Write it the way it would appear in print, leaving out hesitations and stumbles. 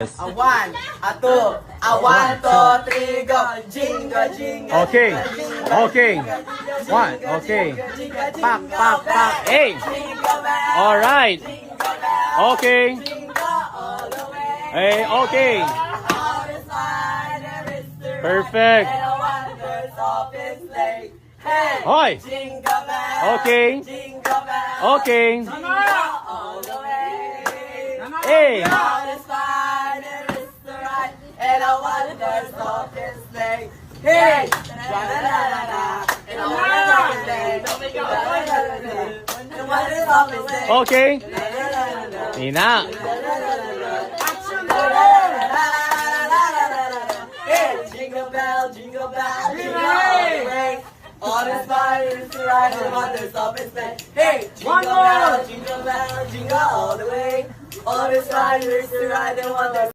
A one, a two, a one, two, three, go. Jingle, jingle. Okay. jingle, Okay. jingle, One. jingle, Okay. jingle, jingle, Pak, jingle pak, pak. bell. Hey. Jingle bell. All right. Jingle bell. Okay. Jingle all the way. Hey, okay. All this line, there is the ride, Perfect. and a wonders of his sleigh. Hey. Hoy. Jingle bell. Okay. Jingle bell. Okay. Jingle all the way. Hey. God is fine, there is the right, and a wonders of his sleigh. Hey! Tra-la-la-la-la, and a wonders of his sleigh. La-la-la-la-la, and wonders of his sleigh. Okay. La-la-la-la-la, Ina. la-la-la-la-la-la-la-la-la. Hey! Jingle bell, jingle bell, jingle all the way. All is fine, there is the right, and wonders of his sleigh. Hey! Jingle bell, jingle all the way. All is fine, there is the right, and wonders.